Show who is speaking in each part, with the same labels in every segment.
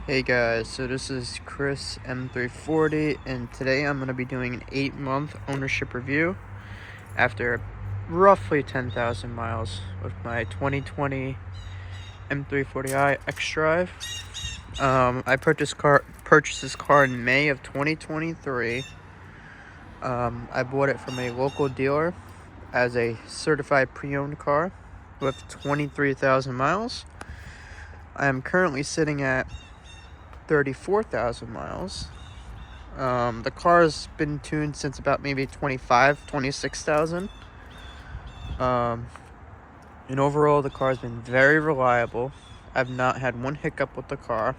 Speaker 1: Hey guys, so this is Chris M340, and today I'm going to be doing an 8-month ownership review after roughly 10,000 miles with my 2020 M340i xDrive. I purchased this car in May of 2023. I bought it from a local dealer as a certified pre-owned car with 23,000 miles. I am currently sitting at 34,000 miles. The car's been tuned since about maybe 26,000. And overall, the car's been very reliable. I've not had one hiccup with the car.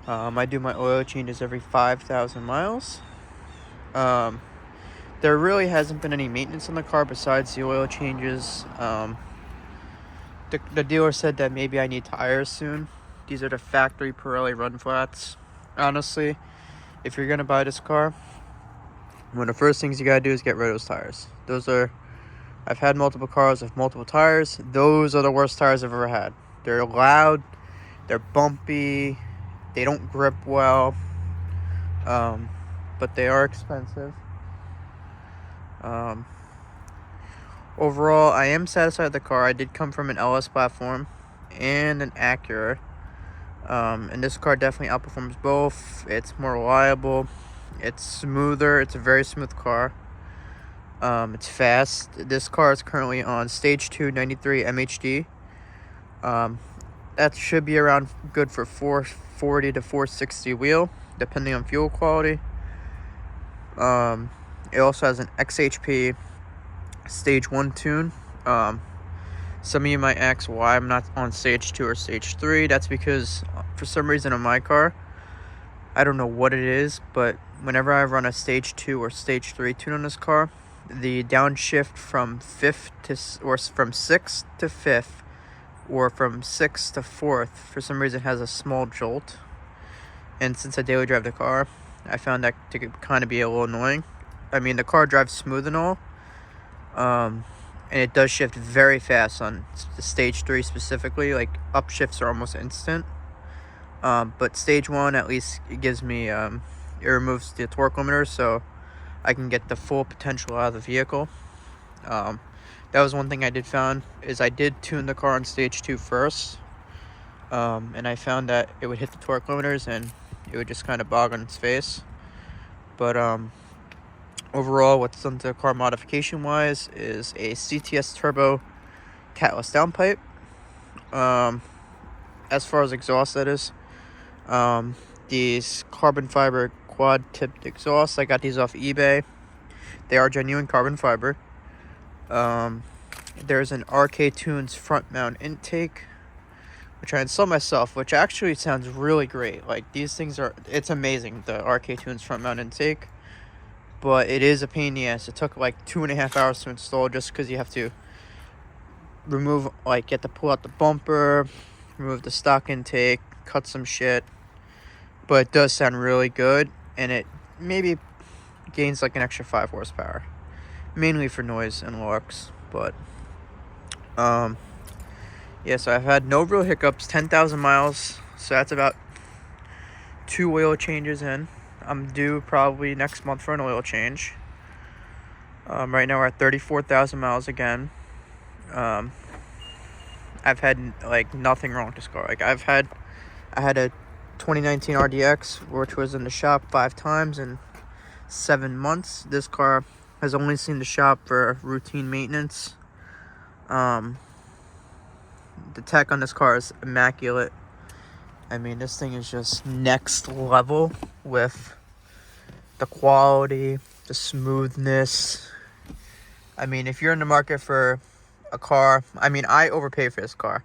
Speaker 1: I do my oil changes every 5,000 miles. There really hasn't been any maintenance on the car besides the oil changes. The dealer said that maybe I need tires soon. These are the factory Pirelli run flats. Honestly, if you're gonna buy this car, one of the first things you gotta do is get rid of those tires. I've had multiple cars with multiple tires. Those are the worst tires I've ever had. They're loud, they're bumpy, they don't grip well, but they are expensive. Overall, I am satisfied with the car. I did come from an LS platform and an Acura. And this car definitely outperforms both. It's more reliable. It's smoother. It's a very smooth car. It's fast. This car is currently on stage 2 93 MHD. That should be around good for 440 to 460 wheel, depending on fuel quality. It also has an XHP stage 1 tune. Some of you might ask why I'm not on stage 2 or stage 3. That's because for some reason on my car, I don't know what it is, but whenever I run a stage 2 or stage 3 tune on this car, the downshift from 6th to 5th or from 6th to 4th for some reason has a small jolt. And since I daily drive the car, I found that to kind of be a little annoying. I mean, the car drives smooth and all, and it does shift very fast on the stage 3 specifically. Like, upshifts are almost instant. But stage 1, at least, it gives me, it removes the torque limiter, so I can get the full potential out of the vehicle. That was one thing I did found, is I did tune the car on stage 2 first. And I found that it would hit the torque limiters and it would just kind of bog on its face. But, overall, what's done to the car modification-wise is a CTS turbo catless downpipe. As far as exhaust, that is. These carbon fiber quad-tipped exhausts, I got these off eBay. They are genuine carbon fiber. There's an RK Tunes front mount intake, which I installed myself, which actually sounds really great. Like, these things it's amazing, the RK Tunes front mount intake. But it is a pain in the ass. It took like 2.5 hours to install just because you have to remove, like, you have to pull out the bumper, remove the stock intake, cut some shit. But it does sound really good, and it maybe gains like an extra 5 horsepower, mainly for noise and looks. But yeah, so I've had no real hiccups. 10,000 miles, so that's about 2 oil changes in. I'm due probably next month for an oil change. Right now we're at 34,000 miles again. I've had like nothing wrong with this car. Like, I had a 2019 RDX, which was in the shop 5 times in 7 months. This car has only seen the shop for routine maintenance. The tech on this car is immaculate. I mean, this thing is just next level with the quality, the smoothness. I mean, if you're in the market for a car, I mean, I overpaid for this car.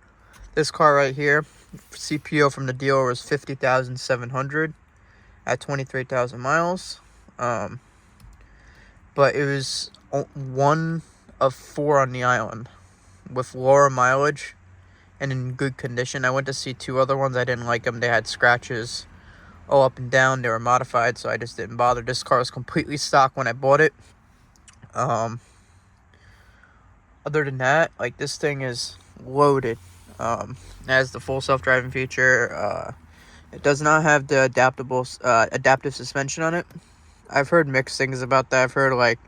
Speaker 1: This car right here, CPO from the dealer was $50,700 at 23,000 miles. But it was one of 4 on the island with lower mileage and in good condition. I went to see 2 other ones. I didn't like them. They had scratches all up and down. They were modified, so I just didn't bother. This car was completely stock when I bought it. Other than that, like, this thing is loaded. It has the full self-driving feature. It does not have the adaptive suspension on it. I've heard mixed things about that. I've heard like,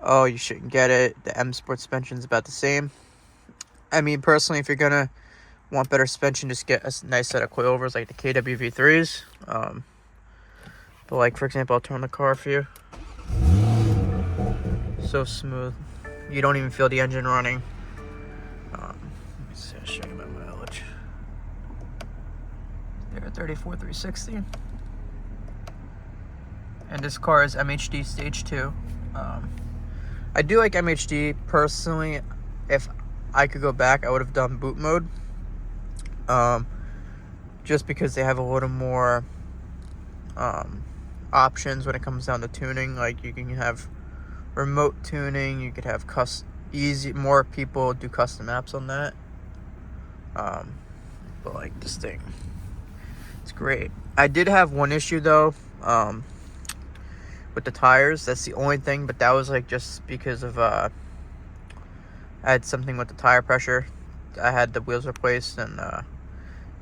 Speaker 1: oh, you shouldn't get it. The M Sport suspension is about the same. I mean, personally, if you're gonna want better suspension, just get a nice set of coilovers like the KWV3s. But like, for example, I'll turn the car for you. So smooth. You don't even feel the engine running. Let me see, I'll show you my mileage. There, 34,360. And this car is MHD Stage 2. I do like MHD personally. If I could go back, I would have done boot mode. Just because they have a little more options when it comes down to tuning. Like, you can have remote tuning, you could have more people do custom apps on that. But like, this thing, it's great. I did have one issue though, with the tires. That's the only thing, but that was like just because of I had something with the tire pressure. I had the wheels replaced, and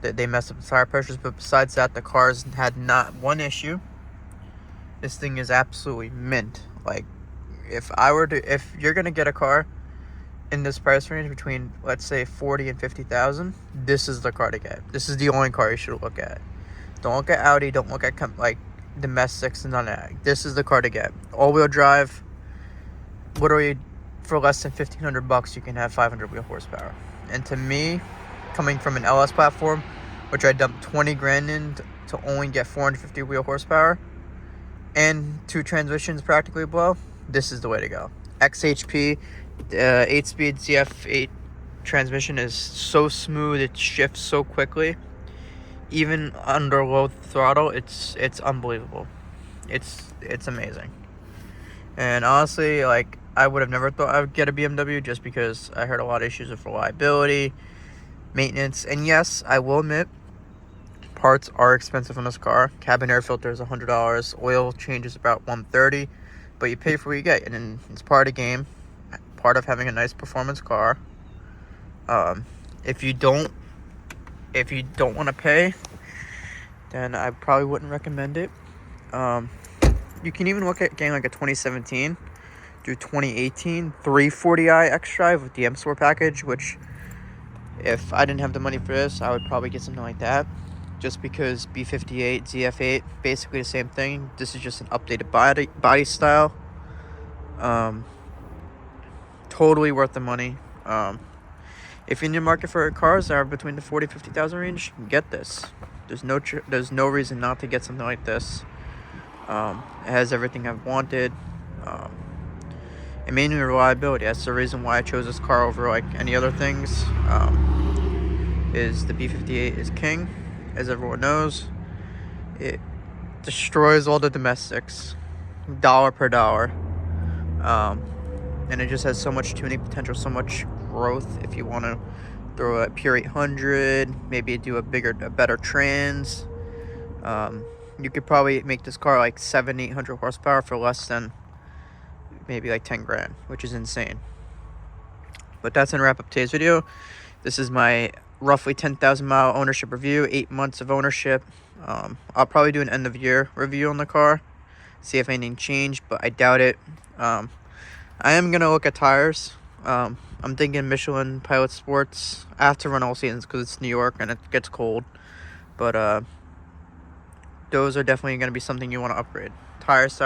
Speaker 1: they messed up the tire pressures. But besides that, the cars had not one issue. This thing is absolutely mint. Like, if you're gonna get a car in this price range between, let's say, 40 and 50,000, this is the car to get. This is the only car you should look at. Don't look at Audi. Don't look at like domestics and none of that. This is the car to get. All-wheel drive. Literally, for less than $1,500, you can have 500 wheel horsepower. And to me, coming from an LS platform, which I dumped 20 grand in to only get 450 wheel horsepower and 2 transmissions practically below, this is the way to go. XHP, 8-speed ZF8 transmission is so smooth. It shifts so quickly. Even under low throttle, it's unbelievable. It's amazing. And honestly, like, I would have never thought I would get a BMW, just because I heard a lot of issues with reliability, maintenance, and yes, I will admit, parts are expensive on this car. Cabin air filter is $100. Oil change is about $130. But you pay for what you get, and it's part of the game, part of having a nice performance car. If you don't want to pay, then I probably wouldn't recommend it. You can even look at getting like a 2017 through 2018 340i X-Drive with the M Sport package, which, if I didn't have the money for this, I would probably get something like that. Just because B58, ZF8, basically the same thing. This is just an updated body style. Totally worth the money. If you're in the market for cars that are between the 40 50,000 range, get this. There's no reason not to get something like this. It has everything I've wanted. And mainly reliability. That's the reason why I chose this car over like any other things. Is the B58 is king, as everyone knows. It destroys all the domestics, dollar per dollar. And it just has so much tuning potential, so much growth. If you want to throw a pure 800, maybe do a better trans, you could probably make this car like 700-800 horsepower for less than maybe like 10 grand, which is insane. But that's gonna wrap up today's video. This is my roughly 10,000 mile ownership review, 8 months of ownership. I'll probably do an end of year review on the car, see if anything changed, but I doubt it. I am gonna look at tires. I'm thinking Michelin Pilot Sports. I have to run all seasons because it's New York and it gets cold, but those are definitely gonna be something you want to upgrade. Tires.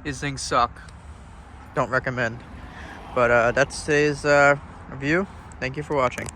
Speaker 1: These things suck. Don't recommend. But that's today's review. Thank you for watching.